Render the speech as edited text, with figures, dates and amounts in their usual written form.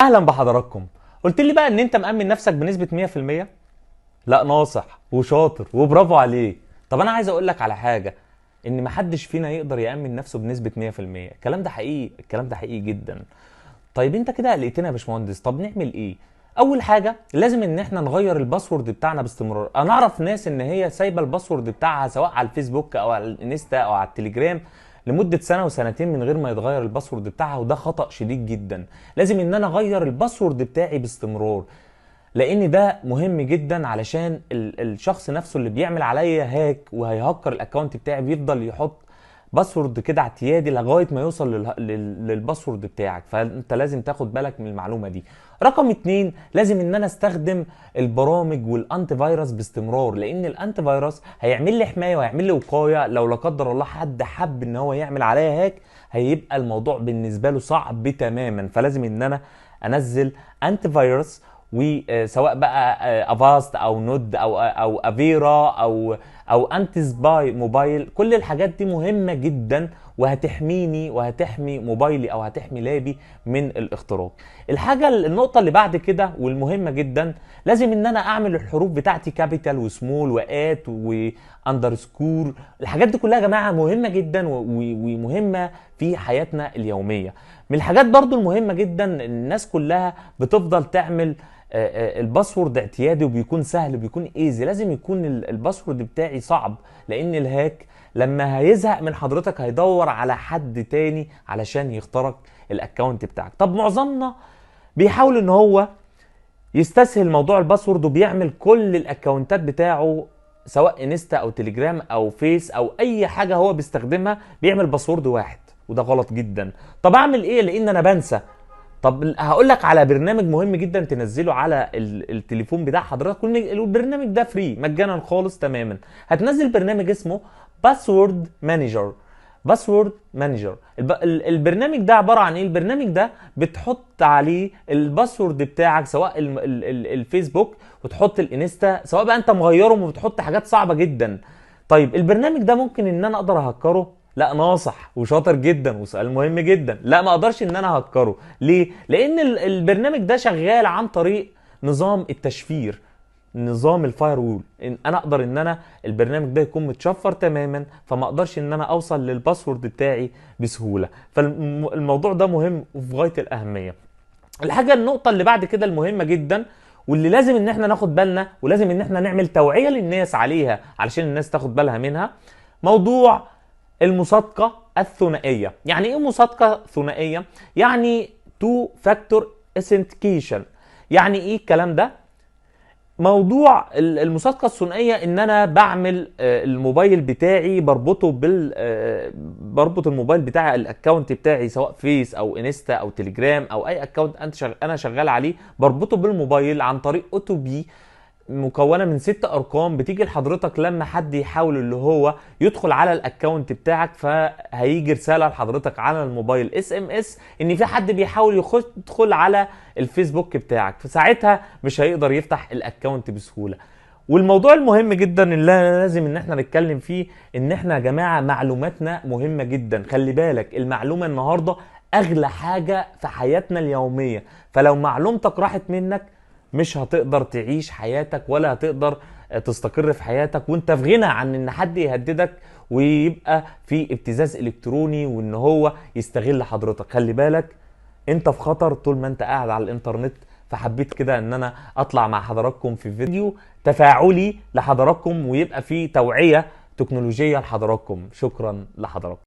اهلا بحضراتكم. قلت لي بقى ان انت مأمن نفسك بنسبة 100%؟ لا، ناصح وشاطر وبرافو عليك. طب انا عايز اقول لك على حاجة، ان محدش فينا يقدر يأمن نفسه بنسبة 100%. الكلام ده حقيقي، الكلام ده حقيقي جدا. طيب انت كده قلقتنا يا باشمهندس، طب نعمل ايه؟ اول حاجة لازم ان احنا نغير الباسورد بتاعنا باستمرار. انا اعرف ناس ان هي سايبة الباسورد بتاعها سواء على الفيسبوك او على الانستا او على التليجرام لمدة سنة وسنتين من غير ما يتغير الباسورد بتاعها، وده خطأ شديد جدا. لازم ان انا اغير الباسورد بتاعي باستمرار، لان ده مهم جدا علشان الشخص نفسه اللي بيعمل عليا هاك وهيهكر الاكونت بتاعي بيفضل يحط باسورد كده اعتيادي لغايه ما يوصل للباسورد بتاعك. فانت لازم تاخد بالك من المعلومه دي. رقم اتنين، لازم ان انا استخدم البرامج والانتي فيروس باستمرار، لان الانتي فيروس هيعمل لي حمايه وهيعمل لي وقايه لو لا قدر الله حد حب ان هو يعمل عليا هاك، هيبقى الموضوع بالنسبه له صعب تماما. فلازم ان انا انزل انتي فيروس، وسواء بقى افاست او نود او افيرا او انتي سباي موبايل. كل الحاجات دي مهمه جدا وهتحميني وهتحمي موبايلي او هتحمي لابي من الاختراق. النقطه اللي بعد كده والمهمه جدا، لازم ان انا اعمل الحروف بتاعتي كابيتال وسمول وات واندرسكور. الحاجات دي كلها يا جماعه مهمه جدا ومهمه في حياتنا اليوميه. من الحاجات برضو المهمه جدا، الناس كلها بتفضل تعمل الباسورد اعتيادي وبيكون سهل وبيكون ايزي. لازم يكون الباسورد بتاعي صعب، لان الهاك لما هيزهق من حضرتك هيدور على حد تاني علشان يخترق الاكونت بتاعك. طب معظمنا بيحاول ان هو يستسهل موضوع الباسورد وبيعمل كل الاكونتات بتاعه سواء انستا او تليجرام او فيس او اي حاجه هو بيستخدمها بيعمل باسورد واحد، وده غلط جدا. طب اعمل ايه لان انا بنسى؟ طب هقول لك على برنامج مهم جدا تنزله على التليفون بتاع حضرتك، والبرنامج ده فري مجانا خالص تماما. هتنزل برنامج اسمه باسورد مانجر. باسورد مانجر البرنامج ده عباره عن ايه؟ البرنامج ده بتحط عليه الباسورد بتاعك سواء الفيسبوك وتحط الانستا، سواء بقى انت مغيرهم وبتحط حاجات صعبه جدا. طيب البرنامج ده ممكن ان انا اقدر اهكره؟ لا، ناصح وشاطر جدا وسؤال مهم جدا. لا، ما اقدرش ان انا اهكره. ليه؟ لان البرنامج ده شغال عن طريق نظام التشفير، نظام الفاير وول. انا اقدر ان انا البرنامج ده يكون متشفر تماما، فما اقدرش ان انا اوصل للباسورد بتاعي بسهوله. فالموضوع ده مهم وفي غايه الاهميه. النقطه اللي بعد كده المهمه جدا واللي لازم ان احنا ناخد بالنا ولازم ان احنا نعمل توعيه للناس عليها علشان الناس تاخد بالها منها، موضوع المصادقه الثنائيه. يعني ايه مصادقه ثنائيه؟ يعني تو فاكتور اثنتيكيشن. يعني ايه الكلام ده؟ موضوع المصادقه الثنائيه ان انا بعمل الموبايل بتاعي بربط الموبايل بتاعي الاكونت بتاعي سواء فيس او انستا او تليجرام او اي اكونت انا شغال عليه، بربطه بالموبايل عن طريق اوتو بي مكونه من 6 ارقام بتيجي لحضرتك لما حد يحاول اللي هو يدخل على الاكونت بتاعك. فهيجي رساله لحضرتك على الموبايل اس ام اس ان في حد بيحاول يدخل على الفيسبوك بتاعك، فساعتها مش هيقدر يفتح الاكونت بسهوله. والموضوع المهم جدا اللي لازم ان احنا نتكلم فيه، ان احنا يا جماعه معلوماتنا مهمه جدا. خلي بالك المعلومه النهارده اغلى حاجه في حياتنا اليوميه، فلو معلومتك راحت منك مش هتقدر تعيش حياتك ولا هتقدر تستقر في حياتك، وانت في غنى عن ان حد يهددك ويبقى في ابتزاز الكتروني وان هو يستغل حضرتك. خلي بالك انت في خطر طول ما انت قاعد على الانترنت. فحبيت كده ان انا اطلع مع حضراتكم في فيديو تفاعلي لحضراتكم ويبقى فيه توعية تكنولوجية لحضراتكم. شكرا لحضراتكم.